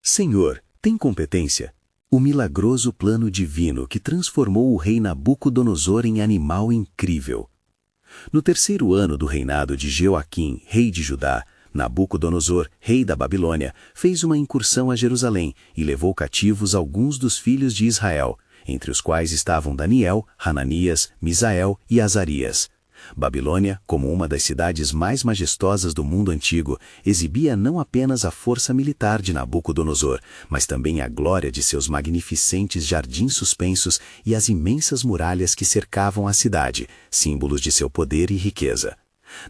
Senhor, tem competência? O milagroso plano divino que transformou o rei Nabucodonosor em animal incrível. No terceiro ano do reinado de Jeoaquim, rei de Judá, Nabucodonosor, rei da Babilônia, fez uma incursão a Jerusalém e levou cativos alguns dos filhos de Israel, entre os quais estavam Daniel, Hananias, Misael e Azarias. Babilônia, como uma das cidades mais majestosas do mundo antigo, exibia não apenas a força militar de Nabucodonosor, mas também a glória de seus magnificentes jardins suspensos e as imensas muralhas que cercavam a cidade, símbolos de seu poder e riqueza.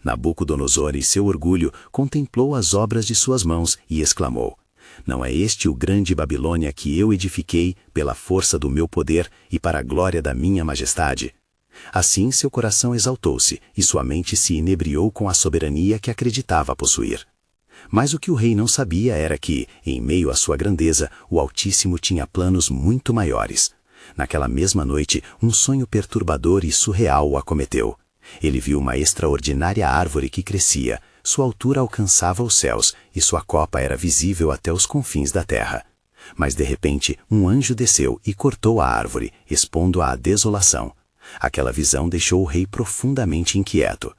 Nabucodonosor, em seu orgulho, contemplou as obras de suas mãos e exclamou: "Não é este o grande Babilônia que eu edifiquei pela força do meu poder e para a glória da minha majestade?" Assim seu coração exaltou-se e sua mente se inebriou com a soberania que acreditava possuir. Mas o que o rei não sabia era que, em meio à sua grandeza, o Altíssimo tinha planos muito maiores. Naquela mesma noite, um sonho perturbador e surreal o acometeu. Ele viu uma extraordinária árvore que crescia, sua altura alcançava os céus e sua copa era visível até os confins da terra. Mas de repente, um anjo desceu e cortou a árvore, expondo-a à desolação. Aquela visão deixou o rei profundamente inquieto.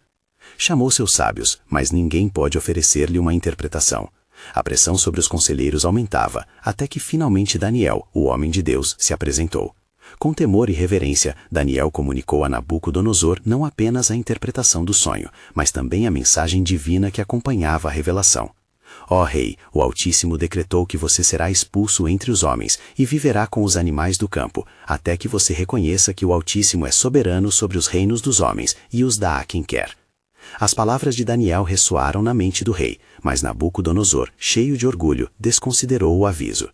Chamou seus sábios, mas ninguém pôde oferecer-lhe uma interpretação. A pressão sobre os conselheiros aumentava, até que finalmente Daniel, o homem de Deus, se apresentou. Com temor e reverência, Daniel comunicou a Nabucodonosor não apenas a interpretação do sonho, mas também a mensagem divina que acompanhava a revelação. Ó rei, o Altíssimo decretou que você será expulso entre os homens e viverá com os animais do campo, até que você reconheça que o Altíssimo é soberano sobre os reinos dos homens e os dá a quem quer. As palavras de Daniel ressoaram na mente do rei, mas Nabucodonosor, cheio de orgulho, desconsiderou o aviso.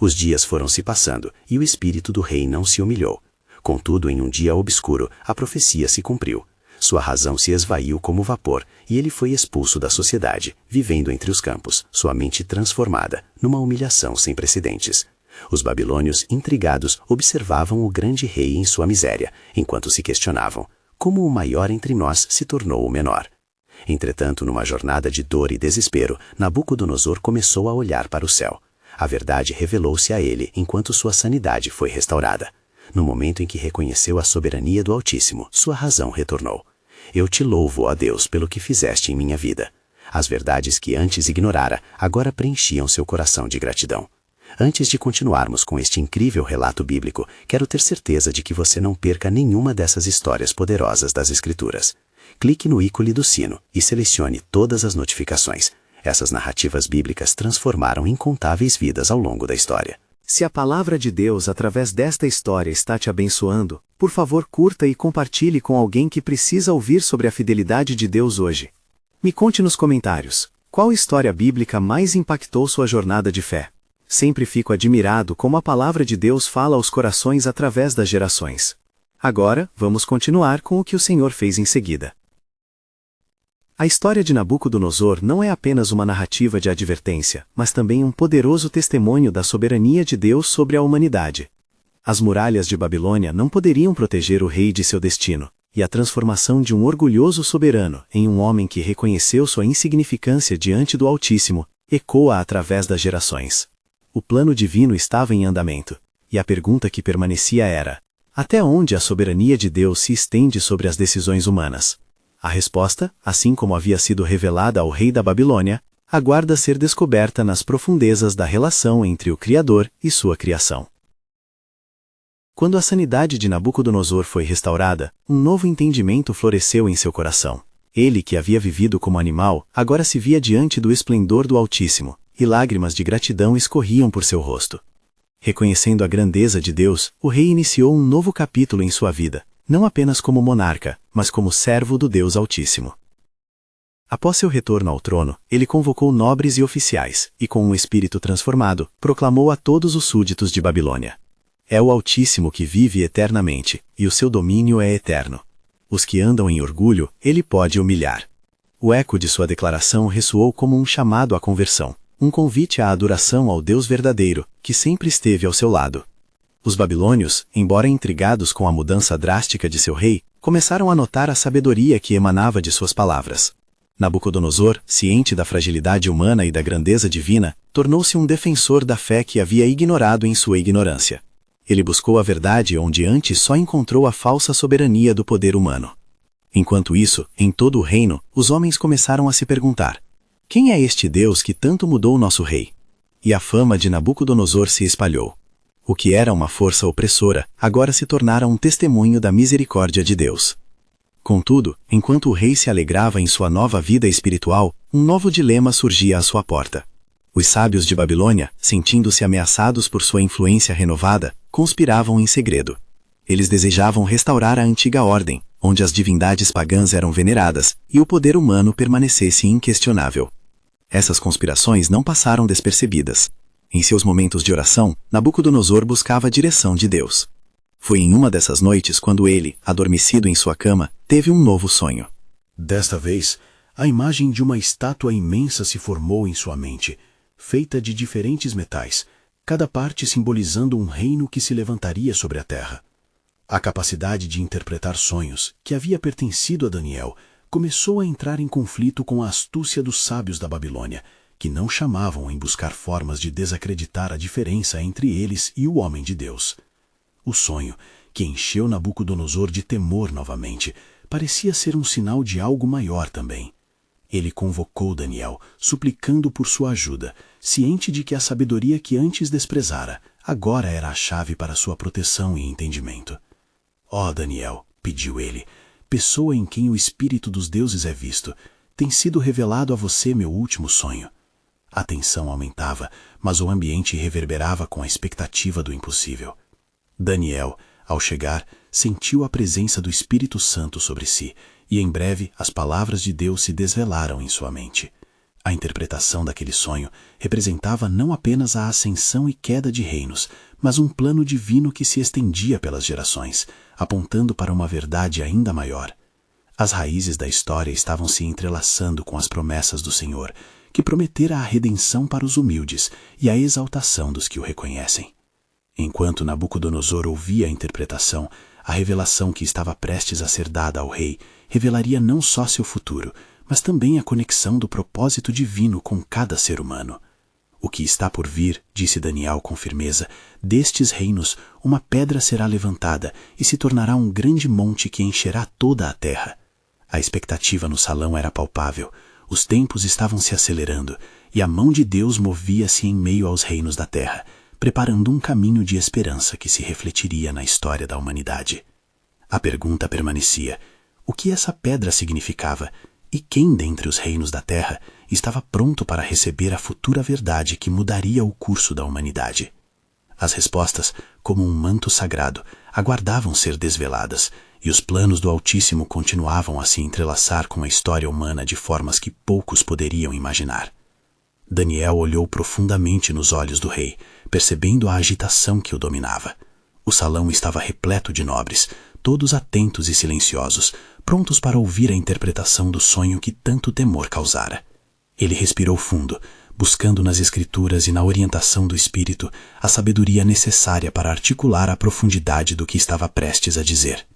Os dias foram se passando e o espírito do rei não se humilhou. Contudo, em um dia obscuro, a profecia se cumpriu. Sua razão se esvaiu como vapor e ele foi expulso da sociedade, vivendo entre os campos, sua mente transformada, numa humilhação sem precedentes. Os babilônios, intrigados, observavam o grande rei em sua miséria, enquanto se questionavam: como o maior entre nós se tornou o menor? Entretanto, numa jornada de dor e desespero, Nabucodonosor começou a olhar para o céu. A verdade revelou-se a ele enquanto sua sanidade foi restaurada. No momento em que reconheceu a soberania do Altíssimo, sua razão retornou. Eu te louvo, ó Deus, pelo que fizeste em minha vida. As verdades que antes ignorara, agora preenchiam seu coração de gratidão. Antes de continuarmos com este incrível relato bíblico, quero ter certeza de que você não perca nenhuma dessas histórias poderosas das Escrituras. Clique no ícone do sino e selecione todas as notificações. Essas narrativas bíblicas transformaram incontáveis vidas ao longo da história. Se a palavra de Deus através desta história está te abençoando, por favor curta e compartilhe com alguém que precisa ouvir sobre a fidelidade de Deus hoje. Me conte nos comentários, qual história bíblica mais impactou sua jornada de fé? Sempre fico admirado como a palavra de Deus fala aos corações através das gerações. Agora, vamos continuar com o que o Senhor fez em seguida. A história de Nabucodonosor não é apenas uma narrativa de advertência, mas também um poderoso testemunho da soberania de Deus sobre a humanidade. As muralhas de Babilônia não poderiam proteger o rei de seu destino, e a transformação de um orgulhoso soberano em um homem que reconheceu sua insignificância diante do Altíssimo ecoa através das gerações. O plano divino estava em andamento, e a pergunta que permanecia era: até onde a soberania de Deus se estende sobre as decisões humanas? A resposta, assim como havia sido revelada ao rei da Babilônia, aguarda ser descoberta nas profundezas da relação entre o Criador e sua criação. Quando a sanidade de Nabucodonosor foi restaurada, um novo entendimento floresceu em seu coração. Ele, que havia vivido como animal, agora se via diante do esplendor do Altíssimo, e lágrimas de gratidão escorriam por seu rosto. Reconhecendo a grandeza de Deus, o rei iniciou um novo capítulo em sua vida, não apenas como monarca, mas como servo do Deus Altíssimo. Após seu retorno ao trono, ele convocou nobres e oficiais, e com um espírito transformado, proclamou a todos os súditos de Babilônia: é o Altíssimo que vive eternamente, e o seu domínio é eterno. Os que andam em orgulho, ele pode humilhar. O eco de sua declaração ressoou como um chamado à conversão, um convite à adoração ao Deus verdadeiro, que sempre esteve ao seu lado. Os babilônios, embora intrigados com a mudança drástica de seu rei, começaram a notar a sabedoria que emanava de suas palavras. Nabucodonosor, ciente da fragilidade humana e da grandeza divina, tornou-se um defensor da fé que havia ignorado em sua ignorância. Ele buscou a verdade onde antes só encontrou a falsa soberania do poder humano. Enquanto isso, em todo o reino, os homens começaram a se perguntar: quem é este Deus que tanto mudou nosso rei? E a fama de Nabucodonosor se espalhou. O que era uma força opressora, agora se tornara um testemunho da misericórdia de Deus. Contudo, enquanto o rei se alegrava em sua nova vida espiritual, um novo dilema surgia à sua porta. Os sábios de Babilônia, sentindo-se ameaçados por sua influência renovada, conspiravam em segredo. Eles desejavam restaurar a antiga ordem, onde as divindades pagãs eram veneradas e o poder humano permanecesse inquestionável. Essas conspirações não passaram despercebidas. Em seus momentos de oração, Nabucodonosor buscava a direção de Deus. Foi em uma dessas noites quando ele, adormecido em sua cama, teve um novo sonho. Desta vez, a imagem de uma estátua imensa se formou em sua mente, feita de diferentes metais, cada parte simbolizando um reino que se levantaria sobre a terra. A capacidade de interpretar sonhos, que havia pertencido a Daniel, começou a entrar em conflito com a astúcia dos sábios da Babilônia, que não chamavam em buscar formas de desacreditar a diferença entre eles e o homem de Deus. O sonho, que encheu Nabucodonosor de temor novamente, parecia ser um sinal de algo maior também. Ele convocou Daniel, suplicando por sua ajuda, ciente de que a sabedoria que antes desprezara, agora era a chave para sua proteção e entendimento. Ó Daniel, pediu ele, pessoa em quem o Espírito dos deuses é visto, tem sido revelado a você meu último sonho. A tensão aumentava, mas o ambiente reverberava com a expectativa do impossível. Daniel, ao chegar, sentiu a presença do Espírito Santo sobre si, e em breve as palavras de Deus se desvelaram em sua mente. A interpretação daquele sonho representava não apenas a ascensão e queda de reinos, mas um plano divino que se estendia pelas gerações, apontando para uma verdade ainda maior. As raízes da história estavam se entrelaçando com as promessas do Senhor, que prometera a redenção para os humildes e a exaltação dos que o reconhecem. Enquanto Nabucodonosor ouvia a interpretação, a revelação que estava prestes a ser dada ao rei revelaria não só seu futuro, mas também a conexão do propósito divino com cada ser humano. O que está por vir, disse Daniel com firmeza, destes reinos uma pedra será levantada e se tornará um grande monte que encherá toda a terra. A expectativa no salão era palpável, os tempos estavam se acelerando e a mão de Deus movia-se em meio aos reinos da terra, preparando um caminho de esperança que se refletiria na história da humanidade. A pergunta permanecia: o que essa pedra significava e quem dentre os reinos da terra estava pronto para receber a futura verdade que mudaria o curso da humanidade? As respostas, como um manto sagrado, aguardavam ser desveladas, e os planos do Altíssimo continuavam a se entrelaçar com a história humana de formas que poucos poderiam imaginar. Daniel olhou profundamente nos olhos do rei, percebendo a agitação que o dominava. O salão estava repleto de nobres, todos atentos e silenciosos, prontos para ouvir a interpretação do sonho que tanto temor causara. Ele respirou fundo, buscando nas escrituras e na orientação do espírito a sabedoria necessária para articular a profundidade do que estava prestes a dizer.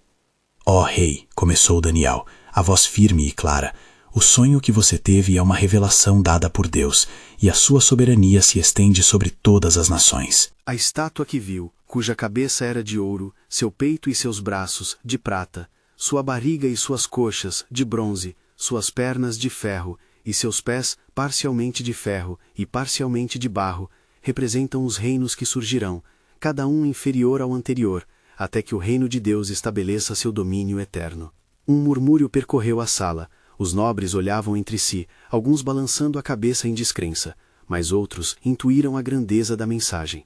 Ó rei, começou Daniel, a voz firme e clara, o sonho que você teve é uma revelação dada por Deus, e a sua soberania se estende sobre todas as nações. A estátua que viu, cuja cabeça era de ouro, seu peito e seus braços, de prata, sua barriga e suas coxas, de bronze, suas pernas de ferro, e seus pés, parcialmente de ferro e parcialmente de barro, representam os reinos que surgirão, cada um inferior ao anterior, até que o reino de Deus estabeleça seu domínio eterno. Um murmúrio percorreu a sala. Os nobres olhavam entre si, alguns balançando a cabeça em descrença, mas outros intuíram a grandeza da mensagem.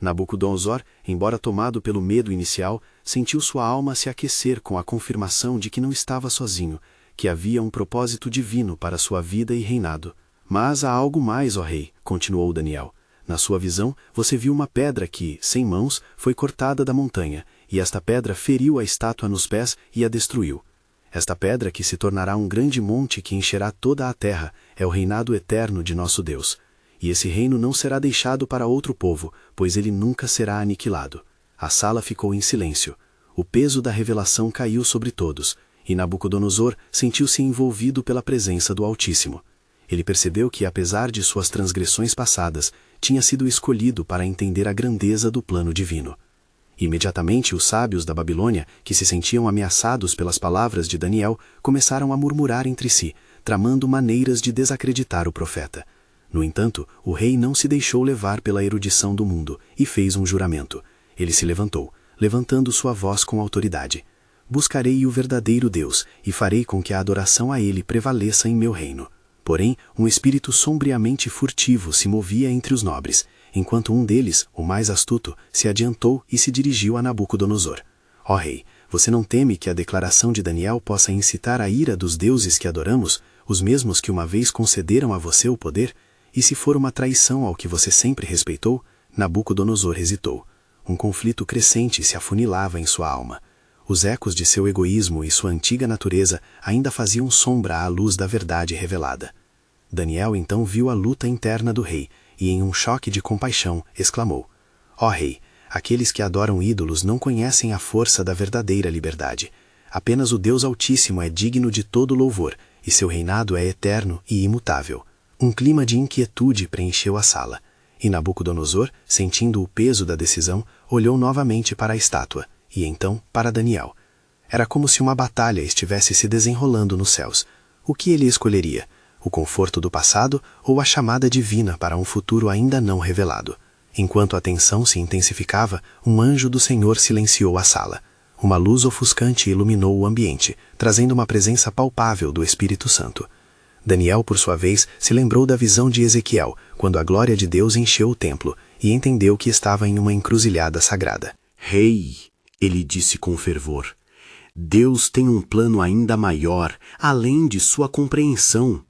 Nabucodonosor, embora tomado pelo medo inicial, sentiu sua alma se aquecer com a confirmação de que não estava sozinho, que havia um propósito divino para sua vida e reinado. Mas há algo mais, ó rei, continuou Daniel. Na sua visão, você viu uma pedra que, sem mãos, foi cortada da montanha, e esta pedra feriu a estátua nos pés e a destruiu. Esta pedra que se tornará um grande monte que encherá toda a terra é o reinado eterno de nosso Deus. E esse reino não será deixado para outro povo, pois ele nunca será aniquilado. A sala ficou em silêncio. O peso da revelação caiu sobre todos, e Nabucodonosor sentiu-se envolvido pela presença do Altíssimo. Ele percebeu que, apesar de suas transgressões passadas, tinha sido escolhido para entender a grandeza do plano divino. Imediatamente os sábios da Babilônia, que se sentiam ameaçados pelas palavras de Daniel, começaram a murmurar entre si, tramando maneiras de desacreditar o profeta. No entanto, o rei não se deixou levar pela erudição do mundo e fez um juramento. Ele se levantou, levantando sua voz com autoridade. Buscarei o verdadeiro Deus e farei com que a adoração a ele prevaleça em meu reino. Porém, um espírito sombriamente furtivo se movia entre os nobres, enquanto um deles, o mais astuto, se adiantou e se dirigiu a Nabucodonosor. Ó rei, você não teme que a declaração de Daniel possa incitar a ira dos deuses que adoramos, os mesmos que uma vez concederam a você o poder? E se for uma traição ao que você sempre respeitou? Nabucodonosor hesitou. Um conflito crescente se afunilava em sua alma. Os ecos de seu egoísmo e sua antiga natureza ainda faziam sombra à luz da verdade revelada. Daniel então viu a luta interna do rei e, em um choque de compaixão, exclamou: Ó rei, aqueles que adoram ídolos não conhecem a força da verdadeira liberdade. Apenas o Deus Altíssimo é digno de todo louvor, e seu reinado é eterno e imutável. Um clima de inquietude preencheu a sala, e Nabucodonosor, sentindo o peso da decisão, olhou novamente para a estátua, e então para Daniel. Era como se uma batalha estivesse se desenrolando nos céus. O que ele escolheria? O conforto do passado ou a chamada divina para um futuro ainda não revelado? Enquanto a tensão se intensificava, um anjo do Senhor silenciou a sala. Uma luz ofuscante iluminou o ambiente, trazendo uma presença palpável do Espírito Santo. Daniel, por sua vez, se lembrou da visão de Ezequiel, quando a glória de Deus encheu o templo, e entendeu que estava em uma encruzilhada sagrada. Rei, ele disse com fervor, Deus tem um plano ainda maior, além de sua compreensão.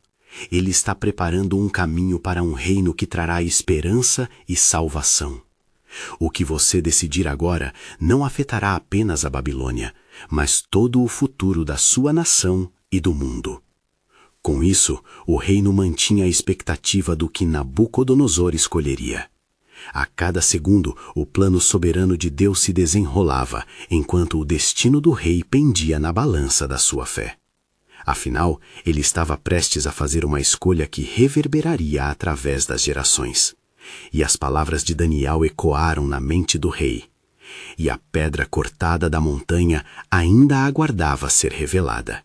Ele está preparando um caminho para um reino que trará esperança e salvação. O que você decidir agora não afetará apenas a Babilônia, mas todo o futuro da sua nação e do mundo. Com isso, o reino mantinha a expectativa do que Nabucodonosor escolheria. A cada segundo, o plano soberano de Deus se desenrolava, enquanto o destino do rei pendia na balança da sua fé. Afinal, ele estava prestes a fazer uma escolha que reverberaria através das gerações. E as palavras de Daniel ecoaram na mente do rei. E a pedra cortada da montanha ainda aguardava ser revelada.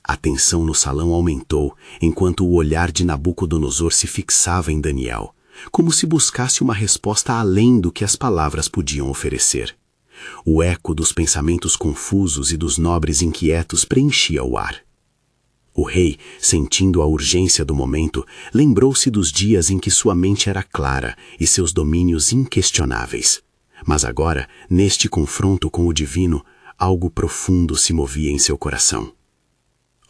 A tensão no salão aumentou, enquanto o olhar de Nabucodonosor se fixava em Daniel, como se buscasse uma resposta além do que as palavras podiam oferecer. O eco dos pensamentos confusos e dos nobres inquietos preenchia o ar. O rei, sentindo a urgência do momento, lembrou-se dos dias em que sua mente era clara e seus domínios inquestionáveis. Mas agora, neste confronto com o divino, algo profundo se movia em seu coração.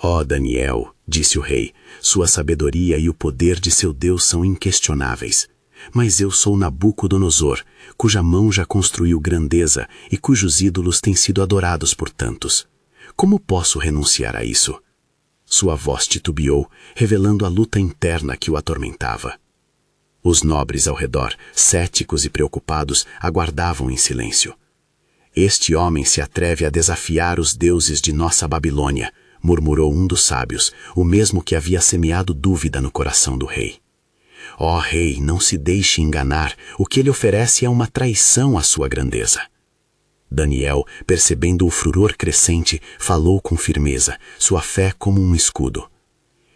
Ó Daniel, disse o rei, sua sabedoria e o poder de seu Deus são inquestionáveis. Mas eu sou Nabucodonosor, cuja mão já construiu grandeza e cujos ídolos têm sido adorados por tantos. Como posso renunciar a isso? Sua voz titubeou, revelando a luta interna que o atormentava. Os nobres ao redor, céticos e preocupados, aguardavam em silêncio. Este homem se atreve a desafiar os deuses de nossa Babilônia, murmurou um dos sábios, o mesmo que havia semeado dúvida no coração do rei. Ó rei, não se deixe enganar, o que ele oferece é uma traição à sua grandeza. Daniel, percebendo o furor crescente, falou com firmeza, sua fé como um escudo.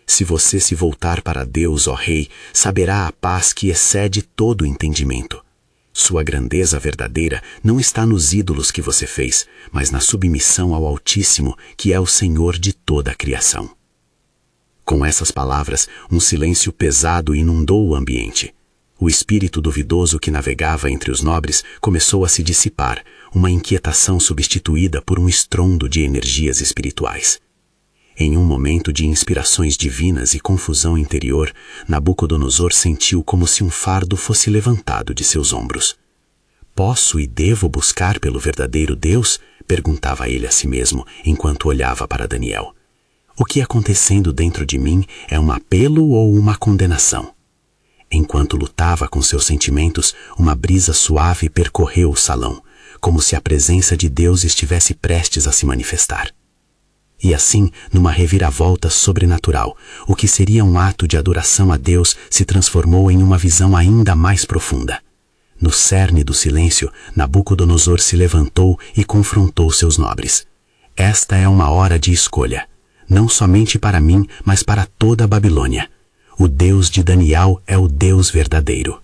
Se você se voltar para Deus, ó rei, saberá a paz que excede todo entendimento. Sua grandeza verdadeira não está nos ídolos que você fez, mas na submissão ao Altíssimo, que é o Senhor de toda a criação. Com essas palavras, um silêncio pesado inundou o ambiente. O espírito duvidoso que navegava entre os nobres começou a se dissipar, uma inquietação substituída por um estrondo de energias espirituais. Em um momento de inspirações divinas e confusão interior, Nabucodonosor sentiu como se um fardo fosse levantado de seus ombros. Posso e devo buscar pelo verdadeiro Deus? Perguntava ele a si mesmo, enquanto olhava para Daniel. O que acontecendo dentro de mim é um apelo ou uma condenação? Enquanto lutava com seus sentimentos, uma brisa suave percorreu o salão, como se a presença de Deus estivesse prestes a se manifestar. E assim, numa reviravolta sobrenatural, o que seria um ato de adoração a Deus se transformou em uma visão ainda mais profunda. No cerne do silêncio, Nabucodonosor se levantou e confrontou seus nobres. Esta é uma hora de escolha, não somente para mim, mas para toda a Babilônia. O Deus de Daniel é o Deus verdadeiro.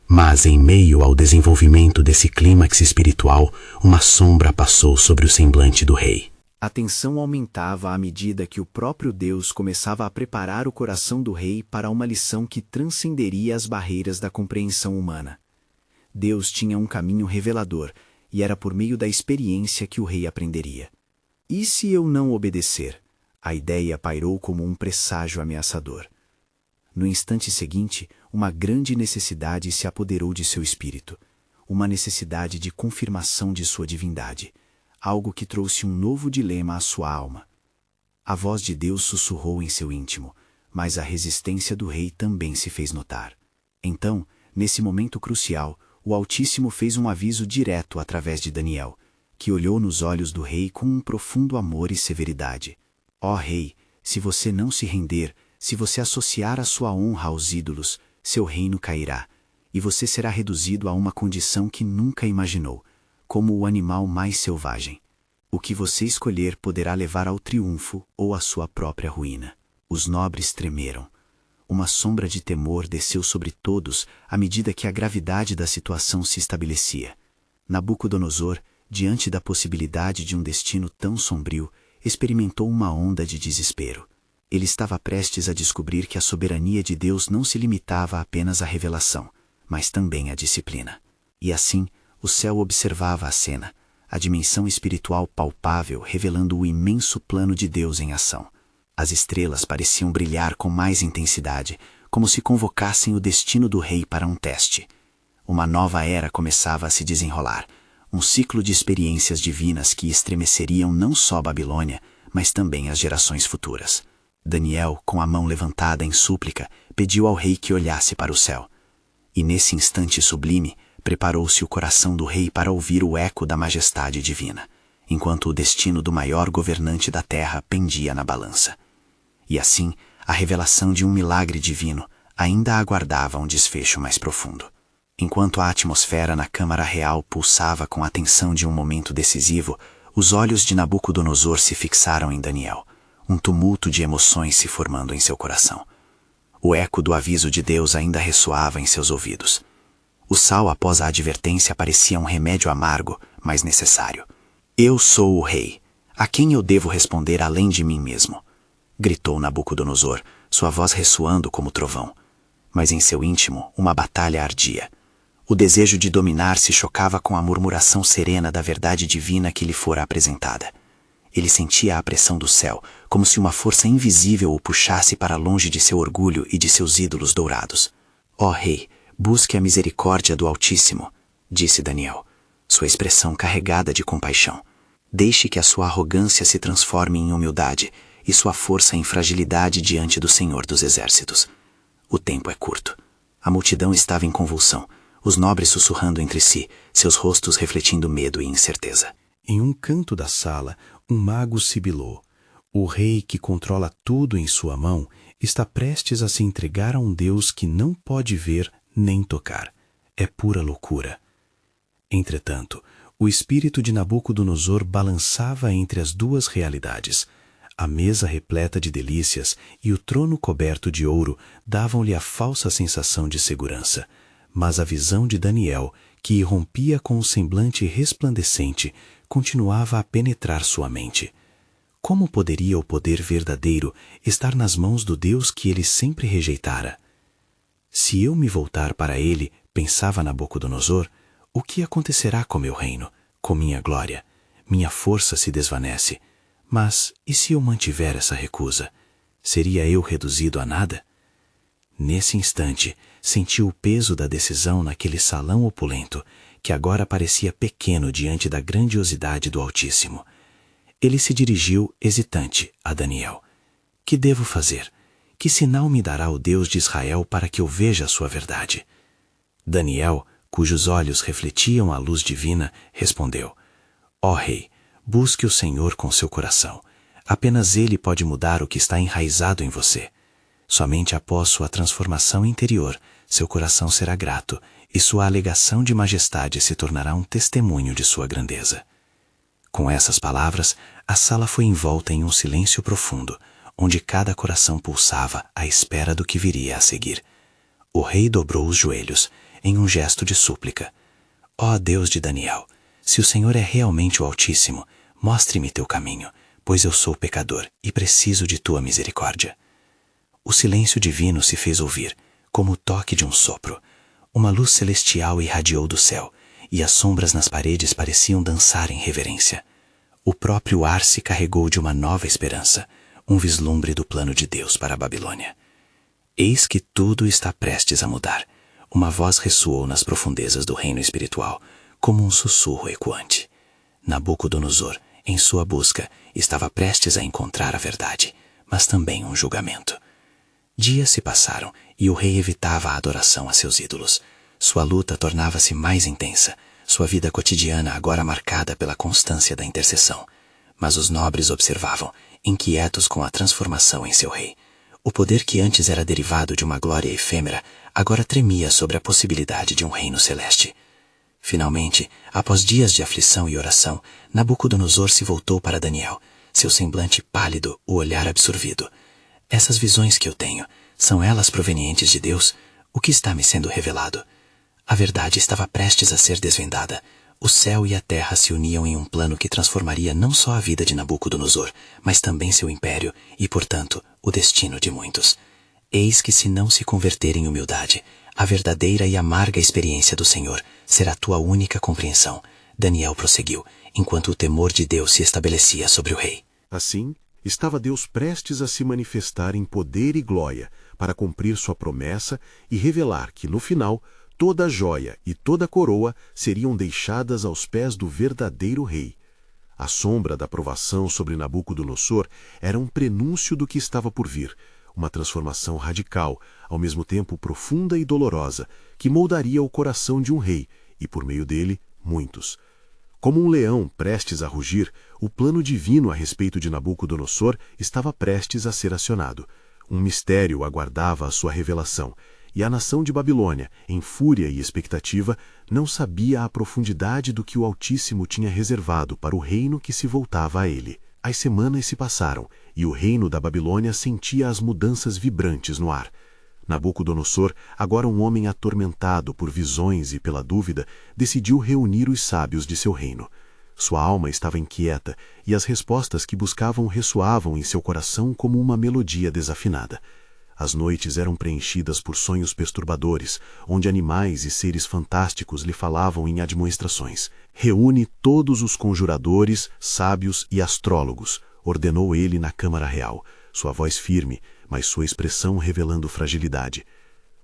Mas em meio ao desenvolvimento desse clímax espiritual, uma sombra passou sobre o semblante do rei. A tensão aumentava à medida que o próprio Deus começava a preparar o coração do rei para uma lição que transcenderia as barreiras da compreensão humana. Deus tinha um caminho revelador, e era por meio da experiência que o rei aprenderia. E se eu não obedecer? A ideia pairou como um presságio ameaçador. No instante seguinte, uma grande necessidade se apoderou de seu espírito, uma necessidade de confirmação de sua divindade, algo que trouxe um novo dilema à sua alma. A voz de Deus sussurrou em seu íntimo, mas a resistência do rei também se fez notar. Então, nesse momento crucial, o Altíssimo fez um aviso direto através de Daniel, que olhou nos olhos do rei com um profundo amor e severidade. Ó rei, se você não se render, se você associar a sua honra aos ídolos, seu reino cairá, e você será reduzido a uma condição que nunca imaginou, como o animal mais selvagem. O que você escolher poderá levar ao triunfo ou à sua própria ruína. Os nobres tremeram. Uma sombra de temor desceu sobre todos à medida que a gravidade da situação se estabelecia. Nabucodonosor, diante da possibilidade de um destino tão sombrio, experimentou uma onda de desespero. Ele estava prestes a descobrir que a soberania de Deus não se limitava apenas à revelação, mas também à disciplina. E assim, o céu observava a cena, a dimensão espiritual palpável revelando o imenso plano de Deus em ação. As estrelas pareciam brilhar com mais intensidade, como se convocassem o destino do rei para um teste. Uma nova era começava a se desenrolar, um ciclo de experiências divinas que estremeceriam não só a Babilônia, mas também as gerações futuras. Daniel, com a mão levantada em súplica, pediu ao rei que olhasse para o céu. E nesse instante sublime, preparou-se o coração do rei para ouvir o eco da majestade divina, enquanto o destino do maior governante da terra pendia na balança. E assim, a revelação de um milagre divino ainda aguardava um desfecho mais profundo. Enquanto a atmosfera na Câmara Real pulsava com a tensão de um momento decisivo, os olhos de Nabucodonosor se fixaram em Daniel, um tumulto de emoções se formando em seu coração. O eco do aviso de Deus ainda ressoava em seus ouvidos. O sal após a advertência parecia um remédio amargo, mas necessário. Eu sou o rei. A quem eu devo responder além de mim mesmo? Gritou Nabucodonosor, sua voz ressoando como trovão. Mas em seu íntimo, uma batalha ardia. O desejo de dominar se chocava com a murmuração serena da verdade divina que lhe fora apresentada. Ele sentia a pressão do céu, como se uma força invisível o puxasse para longe de seu orgulho e de seus ídolos dourados. Ó rei, busque a misericórdia do Altíssimo, disse Daniel, sua expressão carregada de compaixão. Deixe que a sua arrogância se transforme em humildade e sua força em fragilidade diante do Senhor dos Exércitos. O tempo é curto. A multidão estava em convulsão, os nobres sussurrando entre si, seus rostos refletindo medo e incerteza. Em um canto da sala, um mago sibilou. O rei que controla tudo em sua mão está prestes a se entregar a um Deus que não pode ver nem tocar. É pura loucura. Entretanto, o espírito de Nabucodonosor balançava entre as duas realidades. A mesa repleta de delícias e o trono coberto de ouro davam-lhe a falsa sensação de segurança. Mas a visão de Daniel, que irrompia com um semblante resplandecente, continuava a penetrar sua mente. Como poderia o poder verdadeiro estar nas mãos do Deus que ele sempre rejeitara? Se eu me voltar para ele, pensava Nabucodonosor, o que acontecerá com meu reino, com minha glória? Minha força se desvanece. Mas e se eu mantiver essa recusa? Seria eu reduzido a nada? Nesse instante, senti o peso da decisão naquele salão opulento, que agora parecia pequeno diante da grandiosidade do Altíssimo. Ele se dirigiu, hesitante, a Daniel. Que devo fazer? Que sinal me dará o Deus de Israel para que eu veja a sua verdade? Daniel, cujos olhos refletiam a luz divina, respondeu: Ó rei, busque o Senhor com seu coração. Apenas Ele pode mudar o que está enraizado em você. Somente após sua transformação interior, seu coração será grato e sua alegação de majestade se tornará um testemunho de sua grandeza. Com essas palavras, a sala foi envolta em um silêncio profundo, onde cada coração pulsava à espera do que viria a seguir. O rei dobrou os joelhos, em um gesto de súplica. Ó Deus de Daniel, se o Senhor é realmente o Altíssimo, mostre-me teu caminho, pois eu sou pecador e preciso de tua misericórdia. O silêncio divino se fez ouvir, como o toque de um sopro. Uma luz celestial irradiou do céu, e as sombras nas paredes pareciam dançar em reverência. O próprio ar se carregou de uma nova esperança, um vislumbre do plano de Deus para a Babilônia. Eis que tudo está prestes a mudar. Uma voz ressoou nas profundezas do reino espiritual, como um sussurro ecoante. Nabucodonosor, em sua busca, estava prestes a encontrar a verdade, mas também um julgamento. Dias se passaram e o rei evitava a adoração a seus ídolos. Sua luta tornava-se mais intensa, sua vida cotidiana agora marcada pela constância da intercessão. Mas os nobres observavam, inquietos com a transformação em seu rei. O poder que antes era derivado de uma glória efêmera, agora tremia sobre a possibilidade de um reino celeste. Finalmente, após dias de aflição e oração, Nabucodonosor se voltou para Daniel, seu semblante pálido, o olhar absorvido. Essas visões que eu tenho, são elas provenientes de Deus? O que está me sendo revelado? A verdade estava prestes a ser desvendada. O céu e a terra se uniam em um plano que transformaria não só a vida de Nabucodonosor, mas também seu império e, portanto, o destino de muitos. Eis que, se não se converter em humildade, a verdadeira e amarga experiência do Senhor será tua única compreensão. Daniel prosseguiu, enquanto o temor de Deus se estabelecia sobre o rei. Assim, estava Deus prestes a se manifestar em poder e glória para cumprir sua promessa e revelar que, no final, toda a joia e toda a coroa seriam deixadas aos pés do verdadeiro rei. A sombra da provação sobre Nabucodonosor era um prenúncio do que estava por vir, uma transformação radical, ao mesmo tempo profunda e dolorosa, que moldaria o coração de um rei e, por meio dele, muitos. Como um leão prestes a rugir, o plano divino a respeito de Nabucodonosor estava prestes a ser acionado. Um mistério aguardava a sua revelação, e a nação de Babilônia, em fúria e expectativa, não sabia a profundidade do que o Altíssimo tinha reservado para o reino que se voltava a ele. As semanas se passaram, e o reino da Babilônia sentia as mudanças vibrantes no ar. Nabucodonosor, agora um homem atormentado por visões e pela dúvida, decidiu reunir os sábios de seu reino. Sua alma estava inquieta, e as respostas que buscavam ressoavam em seu coração como uma melodia desafinada. As noites eram preenchidas por sonhos perturbadores, onde animais e seres fantásticos lhe falavam em admoestações. Reúne todos os conjuradores, sábios e astrólogos, ordenou ele na Câmara Real, sua voz firme, mas sua expressão revelando fragilidade.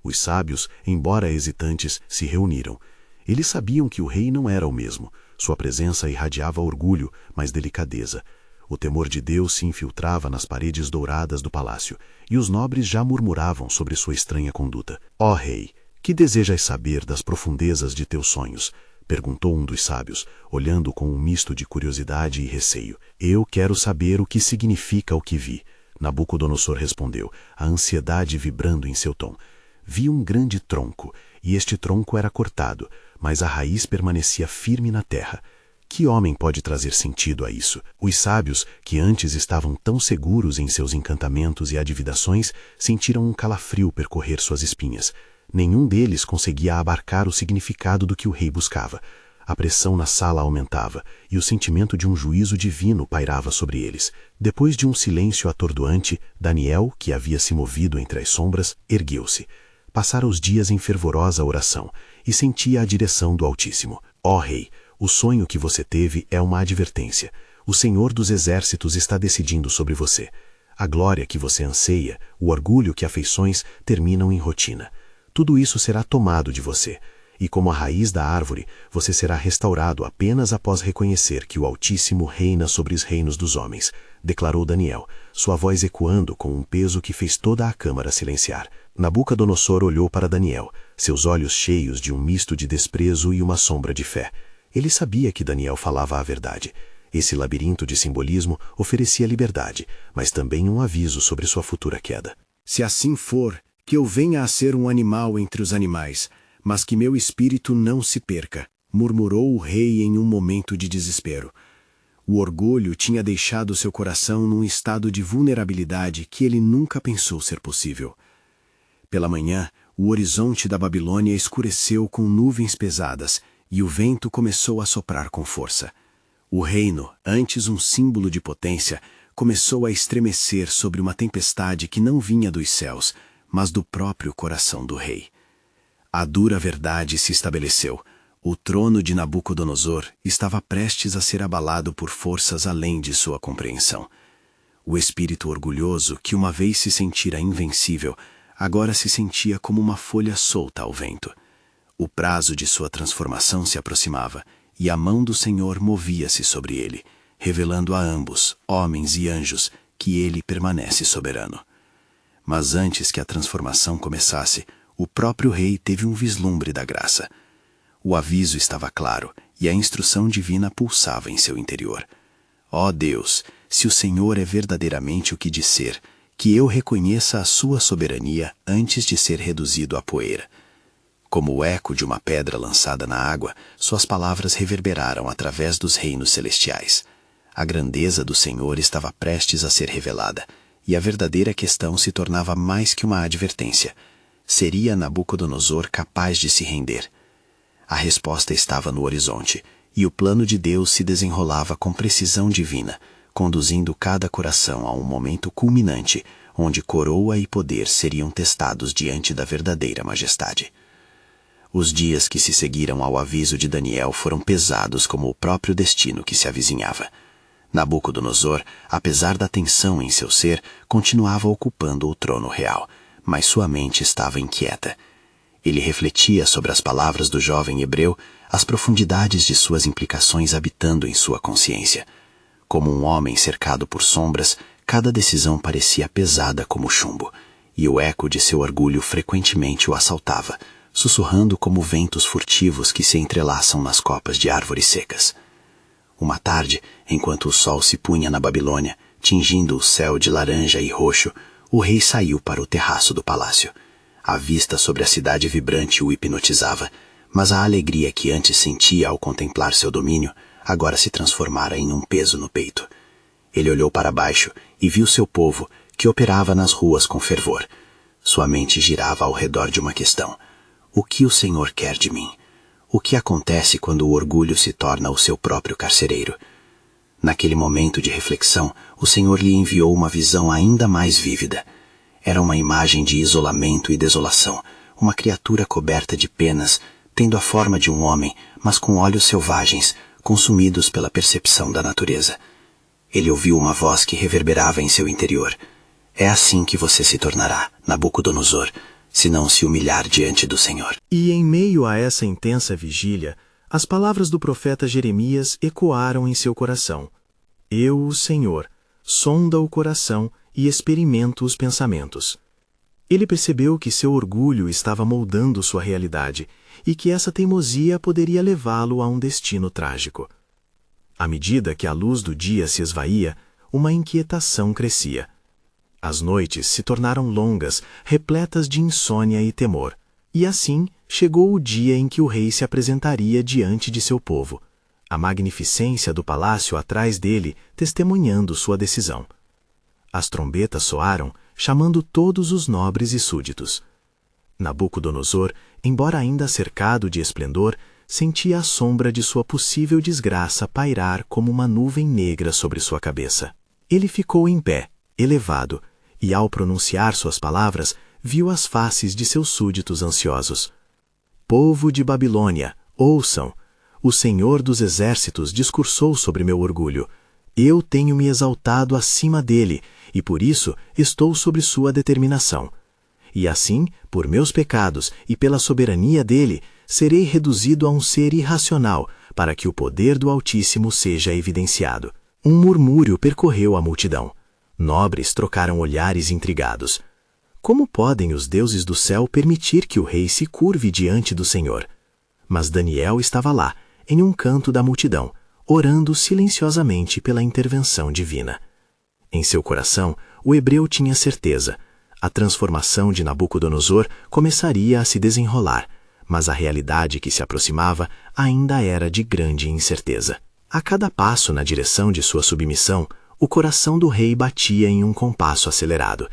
Os sábios, embora hesitantes, se reuniram. Eles sabiam que o rei não era o mesmo. Sua presença irradiava orgulho, mas delicadeza. O temor de Deus se infiltrava nas paredes douradas do palácio, e os nobres já murmuravam sobre sua estranha conduta. Ó rei, que desejas saber das profundezas de teus sonhos? Perguntou um dos sábios, olhando com um misto de curiosidade e receio. Eu quero saber o que significa o que vi. Nabucodonosor respondeu, a ansiedade vibrando em seu tom. Vi um grande tronco, e este tronco era cortado, mas a raiz permanecia firme na terra. Que homem pode trazer sentido a isso? Os sábios, que antes estavam tão seguros em seus encantamentos e adivinações, sentiram um calafrio percorrer suas espinhas. Nenhum deles conseguia abarcar o significado do que o rei buscava. A pressão na sala aumentava, e o sentimento de um juízo divino pairava sobre eles. Depois de um silêncio atordoante, Daniel, que havia se movido entre as sombras, ergueu-se. Passara os dias em fervorosa oração, e sentia a direção do Altíssimo. Ó rei, o sonho que você teve é uma advertência. O Senhor dos Exércitos está decidindo sobre você. A glória que você anseia, o orgulho que afeições terminam em rotina. Tudo isso será tomado de você. E como a raiz da árvore, você será restaurado apenas após reconhecer que o Altíssimo reina sobre os reinos dos homens, declarou Daniel, sua voz ecoando com um peso que fez toda a câmara silenciar. Nabucodonosor olhou para Daniel, seus olhos cheios de um misto de desprezo e uma sombra de fé. Ele sabia que Daniel falava a verdade. Esse labirinto de simbolismo oferecia liberdade, mas também um aviso sobre sua futura queda. Se assim for, que eu venha a ser um animal entre os animais, mas que meu espírito não se perca, murmurou o rei em um momento de desespero. O orgulho tinha deixado seu coração num estado de vulnerabilidade que ele nunca pensou ser possível. Pela manhã, o horizonte da Babilônia escureceu com nuvens pesadas e o vento começou a soprar com força. O reino, antes um símbolo de potência, começou a estremecer sobre uma tempestade que não vinha dos céus, mas do próprio coração do rei. A dura verdade se estabeleceu. O trono de Nabucodonosor estava prestes a ser abalado por forças além de sua compreensão. O espírito orgulhoso, que uma vez se sentira invencível, agora se sentia como uma folha solta ao vento. O prazo de sua transformação se aproximava, e a mão do Senhor movia-se sobre ele, revelando a ambos, homens e anjos, que ele permanece soberano. Mas antes que a transformação começasse, o próprio rei teve um vislumbre da graça. O aviso estava claro, e a instrução divina pulsava em seu interior. Ó Deus, se o Senhor é verdadeiramente o que disser, que eu reconheça a sua soberania antes de ser reduzido a poeira. Como o eco de uma pedra lançada na água, suas palavras reverberaram através dos reinos celestiais. A grandeza do Senhor estava prestes a ser revelada, e a verdadeira questão se tornava mais que uma advertência. Seria Nabucodonosor capaz de se render? A resposta estava no horizonte, e o plano de Deus se desenrolava com precisão divina, conduzindo cada coração a um momento culminante, onde coroa e poder seriam testados diante da verdadeira majestade. Os dias que se seguiram ao aviso de Daniel foram pesados como o próprio destino que se avizinhava. Nabucodonosor, apesar da tensão em seu ser, continuava ocupando o trono real, mas sua mente estava inquieta. Ele refletia sobre as palavras do jovem hebreu, as profundidades de suas implicações habitando em sua consciência. Como um homem cercado por sombras, cada decisão parecia pesada como chumbo, e o eco de seu orgulho frequentemente o assaltava, sussurrando como ventos furtivos que se entrelaçam nas copas de árvores secas. Uma tarde, enquanto o sol se punha na Babilônia, tingindo o céu de laranja e roxo, o rei saiu para o terraço do palácio. A vista sobre a cidade vibrante o hipnotizava, mas a alegria que antes sentia ao contemplar seu domínio agora se transformara em um peso no peito. Ele olhou para baixo e viu seu povo, que operava nas ruas com fervor. Sua mente girava ao redor de uma questão. O que o Senhor quer de mim? O que acontece quando o orgulho se torna o seu próprio carcereiro? Naquele momento de reflexão, o Senhor lhe enviou uma visão ainda mais vívida. Era uma imagem de isolamento e desolação, uma criatura coberta de penas, tendo a forma de um homem, mas com olhos selvagens, consumidos pela percepção da natureza. Ele ouviu uma voz que reverberava em seu interior. É assim que você se tornará, Nabucodonosor, se não se humilhar diante do Senhor. E em meio a essa intensa vigília, as palavras do profeta Jeremias ecoaram em seu coração. Eu, o Senhor, sonda o coração e experimento os pensamentos. Ele percebeu que seu orgulho estava moldando sua realidade e que essa teimosia poderia levá-lo a um destino trágico. À medida que a luz do dia se esvaía, uma inquietação crescia. As noites se tornaram longas, repletas de insônia e temor. E assim chegou o dia em que o rei se apresentaria diante de seu povo, a magnificência do palácio atrás dele testemunhando sua decisão. As trombetas soaram, chamando todos os nobres e súditos. Nabucodonosor, embora ainda cercado de esplendor, sentia a sombra de sua possível desgraça pairar como uma nuvem negra sobre sua cabeça. Ele ficou em pé, elevado, e ao pronunciar suas palavras, viu as faces de seus súditos ansiosos. Povo de Babilônia, ouçam! O Senhor dos Exércitos discursou sobre meu orgulho. Eu tenho me exaltado acima dele, e por isso estou sobre sua determinação. E assim, por meus pecados e pela soberania dele, serei reduzido a um ser irracional, para que o poder do Altíssimo seja evidenciado. Um murmúrio percorreu a multidão. Nobres trocaram olhares intrigados. Como podem os deuses do céu permitir que o rei se curve diante do Senhor? Mas Daniel estava lá, em um canto da multidão, orando silenciosamente pela intervenção divina. Em seu coração, o hebreu tinha certeza. A transformação de Nabucodonosor começaria a se desenrolar, mas a realidade que se aproximava ainda era de grande incerteza. A cada passo na direção de sua submissão, o coração do rei batia em um compasso acelerado.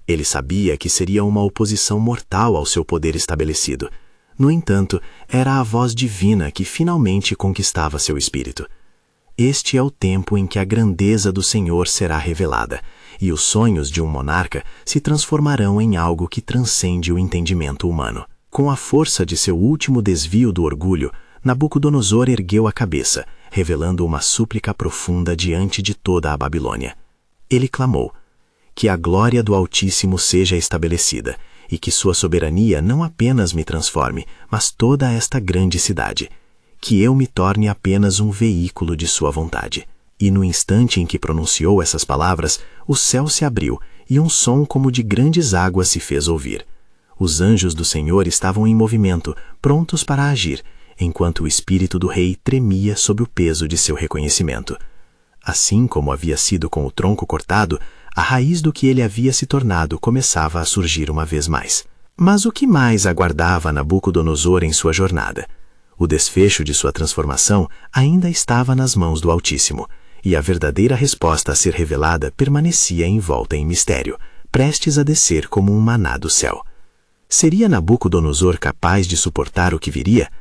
Ele sabia que seria uma oposição mortal ao seu poder estabelecido. No entanto, era a voz divina que finalmente conquistava seu espírito. Este é o tempo em que a grandeza do Senhor será revelada, e os sonhos de um monarca se transformarão em algo que transcende o entendimento humano. Com a força de seu último desvio do orgulho, Nabucodonosor ergueu a cabeça, revelando uma súplica profunda diante de toda a Babilônia. Ele clamou: que a glória do Altíssimo seja estabelecida, e que sua soberania não apenas me transforme, mas toda esta grande cidade. Que eu me torne apenas um veículo de sua vontade. E no instante em que pronunciou essas palavras, o céu se abriu, e um som como de grandes águas se fez ouvir. Os anjos do Senhor estavam em movimento, prontos para agir, enquanto o espírito do rei tremia sob o peso de seu reconhecimento. Assim como havia sido com o tronco cortado, a raiz do que ele havia se tornado começava a surgir uma vez mais. Mas o que mais aguardava Nabucodonosor em sua jornada? O desfecho de sua transformação ainda estava nas mãos do Altíssimo, e a verdadeira resposta a ser revelada permanecia envolta em mistério, prestes a descer como um maná do céu. Seria Nabucodonosor capaz de suportar o que viria?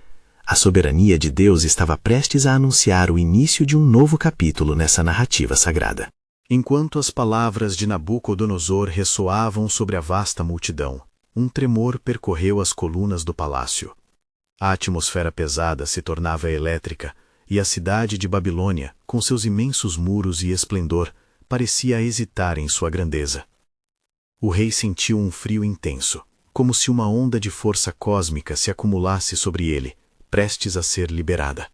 A soberania de Deus estava prestes a anunciar o início de um novo capítulo nessa narrativa sagrada. Enquanto as palavras de Nabucodonosor ressoavam sobre a vasta multidão, um tremor percorreu as colunas do palácio. A atmosfera pesada se tornava elétrica, e a cidade de Babilônia, com seus imensos muros e esplendor, parecia hesitar em sua grandeza. O rei sentiu um frio intenso, como se uma onda de força cósmica se acumulasse sobre ele, prestes a ser liberada.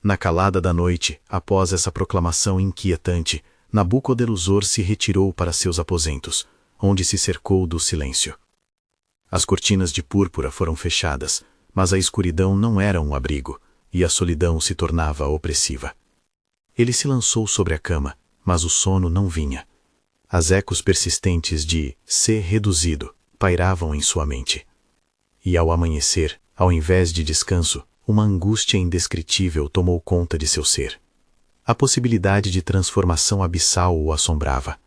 Na calada da noite, após essa proclamação inquietante, Nabucodonosor se retirou para seus aposentos, onde se cercou do silêncio. As cortinas de púrpura foram fechadas, mas a escuridão não era um abrigo, e a solidão se tornava opressiva. Ele se lançou sobre a cama, mas o sono não vinha. As ecos persistentes de ser reduzido pairavam em sua mente. E ao amanhecer, ao invés de descanso, uma angústia indescritível tomou conta de seu ser. A possibilidade de transformação abissal o assombrava.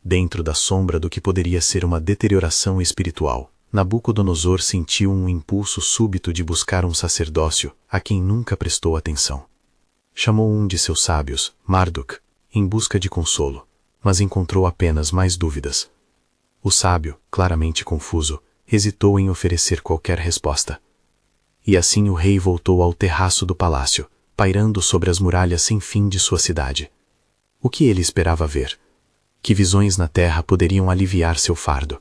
Dentro da sombra do que poderia ser uma deterioração espiritual, Nabucodonosor sentiu um impulso súbito de buscar um sacerdócio a quem nunca prestou atenção. Chamou um de seus sábios, Marduk, em busca de consolo, mas encontrou apenas mais dúvidas. O sábio, claramente confuso, hesitou em oferecer qualquer resposta. E assim o rei voltou ao terraço do palácio, pairando sobre as muralhas sem fim de sua cidade. O que ele esperava ver? Que visões na terra poderiam aliviar seu fardo?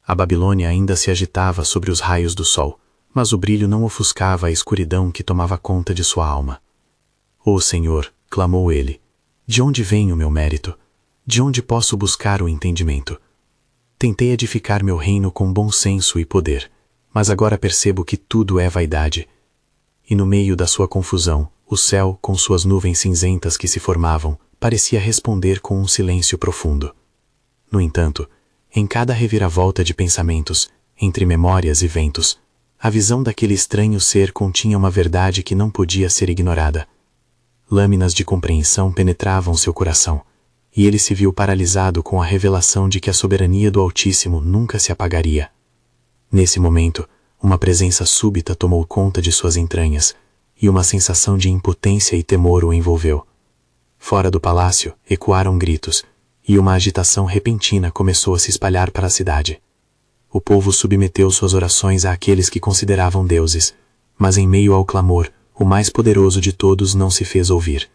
A Babilônia ainda se agitava sobre os raios do sol, mas o brilho não ofuscava a escuridão que tomava conta de sua alma. «Ó Senhor», clamou ele, «de onde vem o meu mérito? De onde posso buscar o entendimento? Tentei edificar meu reino com bom senso e poder, mas agora percebo que tudo é vaidade». E no meio da sua confusão, o céu, com suas nuvens cinzentas que se formavam, parecia responder com um silêncio profundo. No entanto, em cada reviravolta de pensamentos, entre memórias e ventos, a visão daquele estranho ser continha uma verdade que não podia ser ignorada. Lâminas de compreensão penetravam seu coração, e ele se viu paralisado com a revelação de que a soberania do Altíssimo nunca se apagaria. Nesse momento, uma presença súbita tomou conta de suas entranhas, e uma sensação de impotência e temor o envolveu. Fora do palácio, ecoaram gritos, e uma agitação repentina começou a se espalhar para a cidade. O povo submeteu suas orações àqueles que consideravam deuses, mas em meio ao clamor, o mais poderoso de todos não se fez ouvir.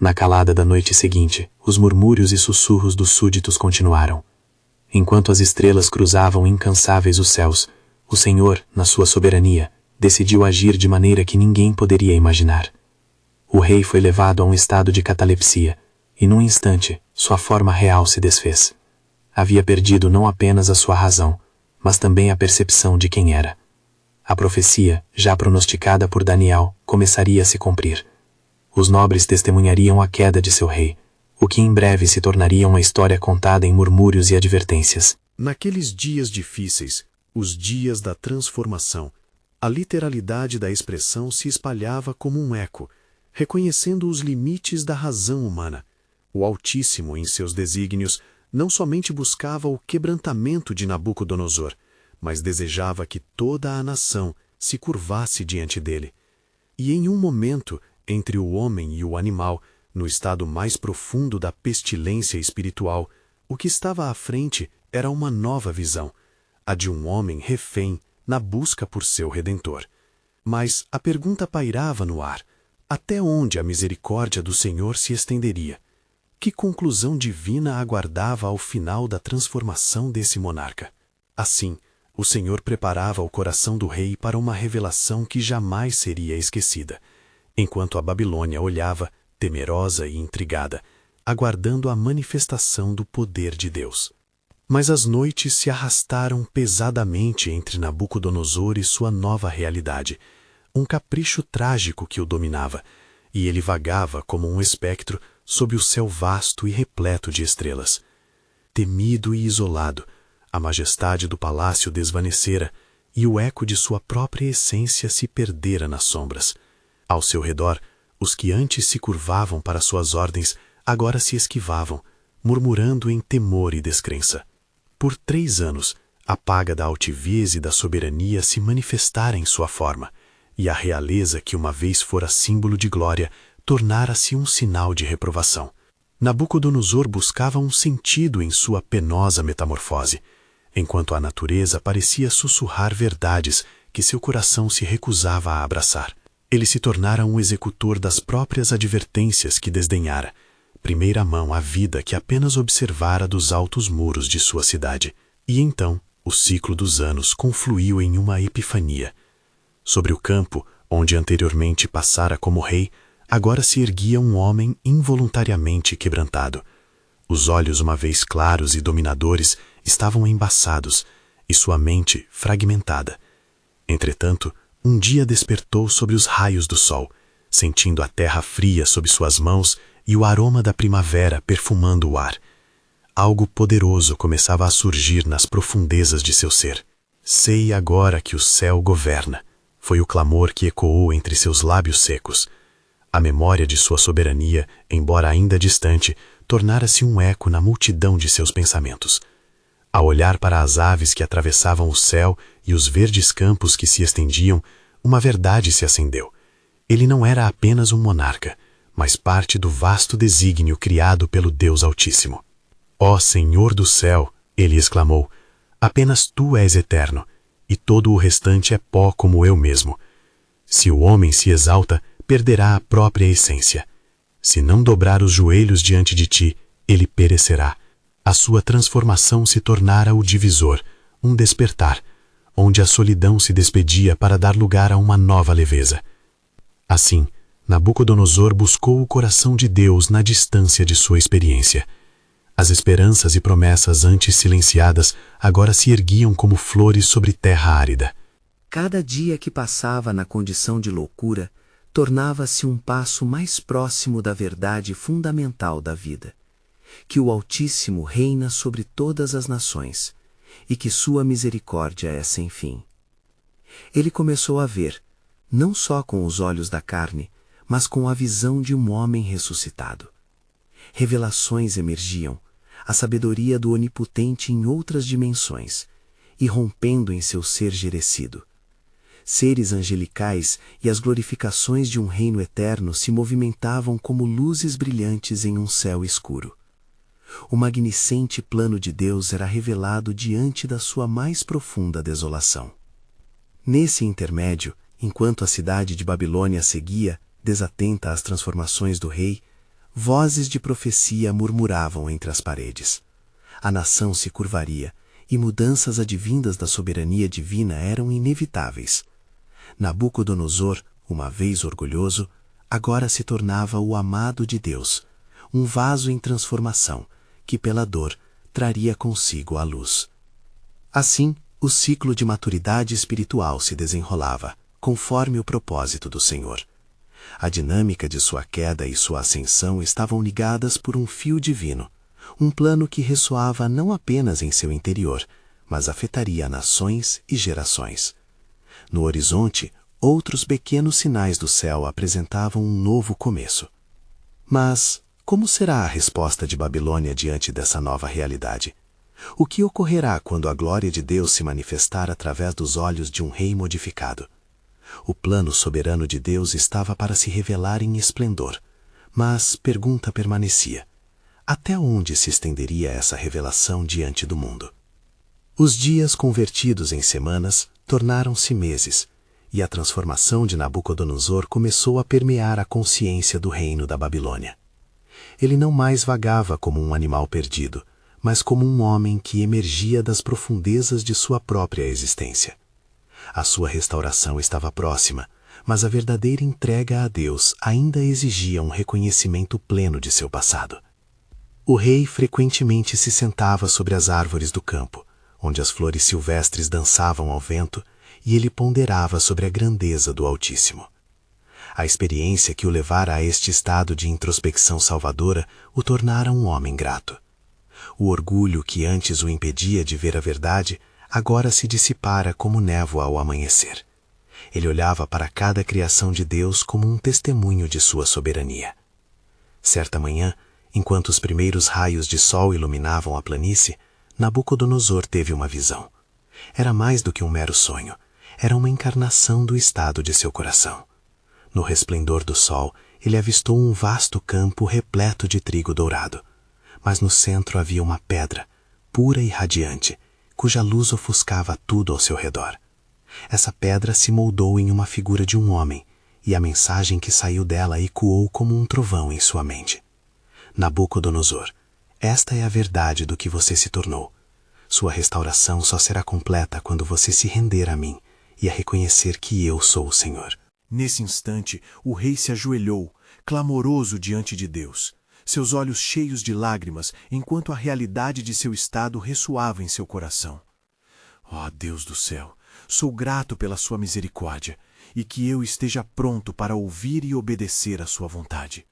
Na calada da noite seguinte, os murmúrios e sussurros dos súditos continuaram. Enquanto as estrelas cruzavam incansáveis os céus, o Senhor, na sua soberania, decidiu agir de maneira que ninguém poderia imaginar. O rei foi levado a um estado de catalepsia, e num instante, sua forma real se desfez. Havia perdido não apenas a sua razão, mas também a percepção de quem era. A profecia, já pronosticada por Daniel, começaria a se cumprir. Os nobres testemunhariam a queda de seu rei, o que em breve se tornaria uma história contada em murmúrios e advertências. Naqueles dias difíceis, os dias da transformação, a literalidade da expressão se espalhava como um eco, reconhecendo os limites da razão humana. O Altíssimo, em seus desígnios, não somente buscava o quebrantamento de Nabucodonosor, mas desejava que toda a nação se curvasse diante dele. E em um momento, entre o homem e o animal, no estado mais profundo da pestilência espiritual, o que estava à frente era uma nova visão, a de um homem refém na busca por seu Redentor. Mas a pergunta pairava no ar: até onde a misericórdia do Senhor se estenderia? Que conclusão divina aguardava ao final da transformação desse monarca? Assim, o Senhor preparava o coração do rei para uma revelação que jamais seria esquecida, enquanto a Babilônia olhava, temerosa e intrigada, aguardando a manifestação do poder de Deus. Mas as noites se arrastaram pesadamente entre Nabucodonosor e sua nova realidade, um capricho trágico que o dominava, e ele vagava como um espectro sob o céu vasto e repleto de estrelas. Temido e isolado, a majestade do palácio desvanecera e o eco de sua própria essência se perdera nas sombras. Ao seu redor, os que antes se curvavam para suas ordens agora se esquivavam, murmurando em temor e descrença. Por 3 anos, a paga da altivez e da soberania se manifestara em sua forma, e a realeza que uma vez fora símbolo de glória tornara-se um sinal de reprovação. Nabucodonosor buscava um sentido em sua penosa metamorfose, enquanto a natureza parecia sussurrar verdades que seu coração se recusava a abraçar. Ele se tornara um executor das próprias advertências que desdenhara, primeira mão a vida que apenas observara dos altos muros de sua cidade. E então, o ciclo dos anos confluiu em uma epifania. Sobre o campo, onde anteriormente passara como rei, agora se erguia um homem involuntariamente quebrantado. Os olhos, uma vez claros e dominadores, estavam embaçados, e sua mente fragmentada. Entretanto, um dia despertou sobre os raios do sol, sentindo a terra fria sob suas mãos e o aroma da primavera perfumando o ar. Algo poderoso começava a surgir nas profundezas de seu ser. Sei agora que o céu governa, foi o clamor que ecoou entre seus lábios secos. A memória de sua soberania, embora ainda distante, tornara-se um eco na multidão de seus pensamentos. Ao olhar para as aves que atravessavam o céu e os verdes campos que se estendiam, uma verdade se acendeu. Ele não era apenas um monarca, mas parte do vasto desígnio criado pelo Deus Altíssimo. Ó Senhor do céu, ele exclamou, apenas tu és eterno, e todo o restante é pó como eu mesmo. Se o homem se exalta, perderá a própria essência. Se não dobrar os joelhos diante de ti, ele perecerá. A sua transformação se tornara o divisor, um despertar, onde a solidão se despedia para dar lugar a uma nova leveza. Assim, Nabucodonosor buscou o coração de Deus na distância de sua experiência. As esperanças e promessas antes silenciadas agora se erguiam como flores sobre terra árida. Cada dia que passava na condição de loucura, tornava-se um passo mais próximo da verdade fundamental da vida, que o Altíssimo reina sobre todas as nações, e que sua misericórdia é sem fim. Ele começou a ver, não só com os olhos da carne, mas com a visão de um homem ressuscitado. Revelações emergiam, a sabedoria do Onipotente em outras dimensões, irrompendo em seu ser gerecido. Seres angelicais e as glorificações de um reino eterno se movimentavam como luzes brilhantes em um céu escuro. O magnificente plano de Deus era revelado diante da sua mais profunda desolação. Nesse intermédio, enquanto a cidade de Babilônia seguia, desatenta às transformações do rei, vozes de profecia murmuravam entre as paredes. A nação se curvaria, e mudanças advindas da soberania divina eram inevitáveis. Nabucodonosor, uma vez orgulhoso, agora se tornava o amado de Deus, um vaso em transformação, que pela dor traria consigo a luz. Assim, o ciclo de maturidade espiritual se desenrolava, conforme o propósito do Senhor. A dinâmica de sua queda e sua ascensão estavam ligadas por um fio divino, um plano que ressoava não apenas em seu interior, mas afetaria nações e gerações. No horizonte, outros pequenos sinais do céu apresentavam um novo começo. Mas como será a resposta de Babilônia diante dessa nova realidade? O que ocorrerá quando a glória de Deus se manifestar através dos olhos de um rei modificado? O plano soberano de Deus estava para se revelar em esplendor, mas pergunta permanecia: até onde se estenderia essa revelação diante do mundo? Os dias convertidos em semanas tornaram-se meses, e a transformação de Nabucodonosor começou a permear a consciência do reino da Babilônia. Ele não mais vagava como um animal perdido, mas como um homem que emergia das profundezas de sua própria existência. A sua restauração estava próxima, mas a verdadeira entrega a Deus ainda exigia um reconhecimento pleno de seu passado. O rei frequentemente se sentava sobre as árvores do campo, onde as flores silvestres dançavam ao vento, e ele ponderava sobre a grandeza do Altíssimo. A experiência que o levara a este estado de introspecção salvadora o tornara um homem grato. O orgulho que antes o impedia de ver a verdade, agora se dissipara como névoa ao amanhecer. Ele olhava para cada criação de Deus como um testemunho de sua soberania. Certa manhã, enquanto os primeiros raios de sol iluminavam a planície, Nabucodonosor teve uma visão. Era mais do que um mero sonho, era uma encarnação do estado de seu coração. No resplendor do sol, ele avistou um vasto campo repleto de trigo dourado. Mas no centro havia uma pedra, pura e radiante, cuja luz ofuscava tudo ao seu redor. Essa pedra se moldou em uma figura de um homem, e a mensagem que saiu dela ecoou como um trovão em sua mente. Nabucodonosor, esta é a verdade do que você se tornou. Sua restauração só será completa quando você se render a mim e a reconhecer que eu sou o Senhor. Nesse instante, o rei se ajoelhou, clamoroso diante de Deus, seus olhos cheios de lágrimas, enquanto a realidade de seu estado ressoava em seu coração. Ó Deus do céu, sou grato pela sua misericórdia, e que eu esteja pronto para ouvir e obedecer à sua vontade.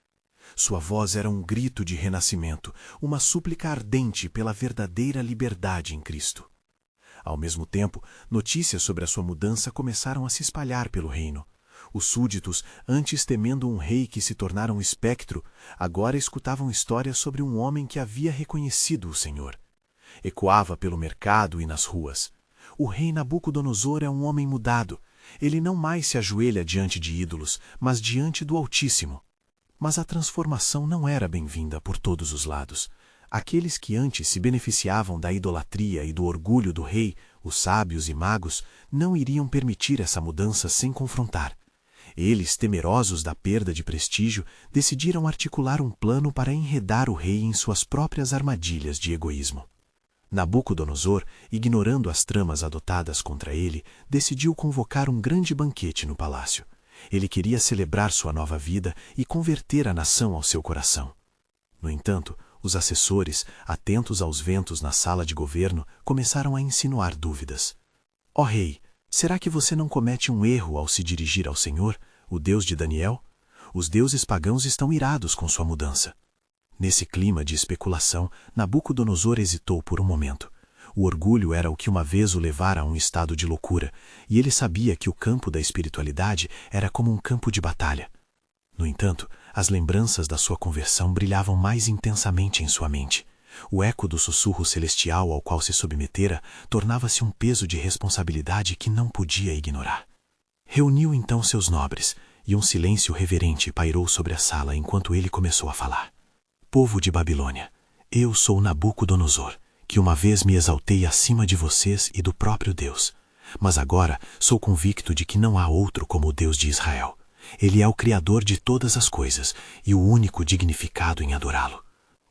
Sua voz era um grito de renascimento, uma súplica ardente pela verdadeira liberdade em Cristo. Ao mesmo tempo, notícias sobre a sua mudança começaram a se espalhar pelo reino. Os súditos, antes temendo um rei que se tornara um espectro, agora escutavam histórias sobre um homem que havia reconhecido o Senhor. Ecoava pelo mercado e nas ruas. O rei Nabucodonosor é um homem mudado. Ele não mais se ajoelha diante de ídolos, mas diante do Altíssimo. Mas a transformação não era bem-vinda por todos os lados. Aqueles que antes se beneficiavam da idolatria e do orgulho do rei, os sábios e magos, não iriam permitir essa mudança sem confrontar. Eles, temerosos da perda de prestígio, decidiram articular um plano para enredar o rei em suas próprias armadilhas de egoísmo. Nabucodonosor, ignorando as tramas adotadas contra ele, decidiu convocar um grande banquete no palácio. Ele queria celebrar sua nova vida e converter a nação ao seu coração. No entanto, os assessores, atentos aos ventos na sala de governo, começaram a insinuar dúvidas. Ó rei, será que você não comete um erro ao se dirigir ao Senhor, o Deus de Daniel? Os deuses pagãos estão irados com sua mudança. Nesse clima de especulação, Nabucodonosor hesitou por um momento. O orgulho era o que uma vez o levara a um estado de loucura, e ele sabia que o campo da espiritualidade era como um campo de batalha. No entanto, as lembranças da sua conversão brilhavam mais intensamente em sua mente. O eco do sussurro celestial ao qual se submetera tornava-se um peso de responsabilidade que não podia ignorar. Reuniu então seus nobres, e um silêncio reverente pairou sobre a sala enquanto ele começou a falar. Povo de Babilônia, eu sou Nabucodonosor, que uma vez me exaltei acima de vocês e do próprio Deus. Mas agora sou convicto de que não há outro como o Deus de Israel. Ele é o Criador de todas as coisas e o único dignificado em adorá-lo.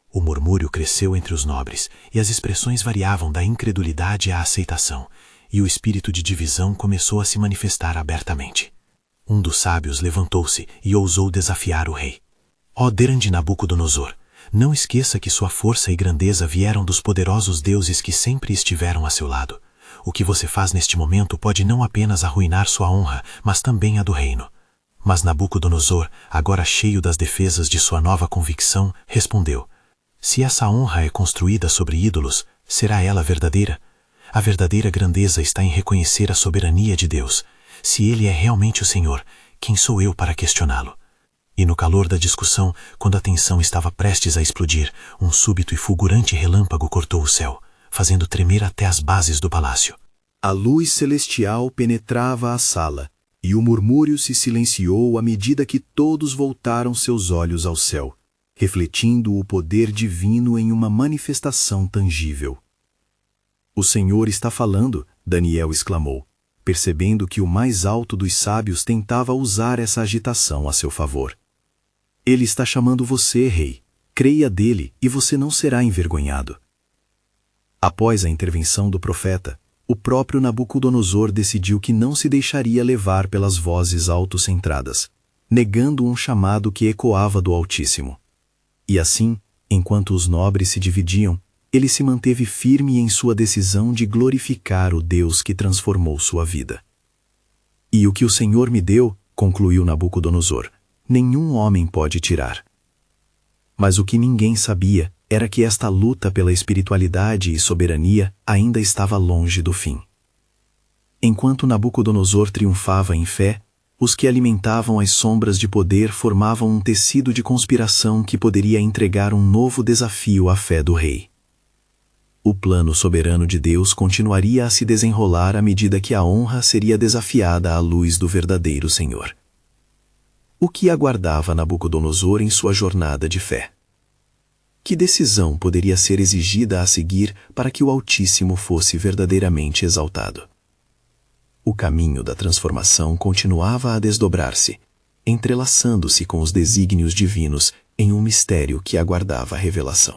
O murmúrio cresceu entre os nobres, e as expressões variavam da incredulidade à aceitação, e o espírito de divisão começou a se manifestar abertamente. Um dos sábios levantou-se e ousou desafiar o rei. Ó grande Nabucodonosor, não esqueça que sua força e grandeza vieram dos poderosos deuses que sempre estiveram a seu lado. O que você faz neste momento pode não apenas arruinar sua honra, mas também a do reino. Mas Nabucodonosor, agora cheio das defesas de sua nova convicção, respondeu: se essa honra é construída sobre ídolos, será ela verdadeira? A verdadeira grandeza está em reconhecer a soberania de Deus. Se Ele é realmente o Senhor, quem sou eu para questioná-lo? E no calor da discussão, quando a tensão estava prestes a explodir, um súbito e fulgurante relâmpago cortou o céu, fazendo tremer até as bases do palácio. A luz celestial penetrava a sala, e o murmúrio se silenciou à medida que todos voltaram seus olhos ao céu, refletindo o poder divino em uma manifestação tangível. O Senhor está falando, Daniel exclamou, percebendo que o mais alto dos sábios tentava usar essa agitação a seu favor. Ele está chamando você, rei. Creia dele e você não será envergonhado. Após a intervenção do profeta, o próprio Nabucodonosor decidiu que não se deixaria levar pelas vozes autocentradas, negando um chamado que ecoava do Altíssimo. E assim, enquanto os nobres se dividiam, ele se manteve firme em sua decisão de glorificar o Deus que transformou sua vida. E o que o Senhor me deu, concluiu Nabucodonosor, nenhum homem pode tirar. Mas o que ninguém sabia era que esta luta pela espiritualidade e soberania ainda estava longe do fim. Enquanto Nabucodonosor triunfava em fé, os que alimentavam as sombras de poder formavam um tecido de conspiração que poderia entregar um novo desafio à fé do rei. O plano soberano de Deus continuaria a se desenrolar à medida que a honra seria desafiada à luz do verdadeiro Senhor. O que aguardava Nabucodonosor em sua jornada de fé? Que decisão poderia ser exigida a seguir para que o Altíssimo fosse verdadeiramente exaltado? O caminho da transformação continuava a desdobrar-se, entrelaçando-se com os desígnios divinos em um mistério que aguardava revelação.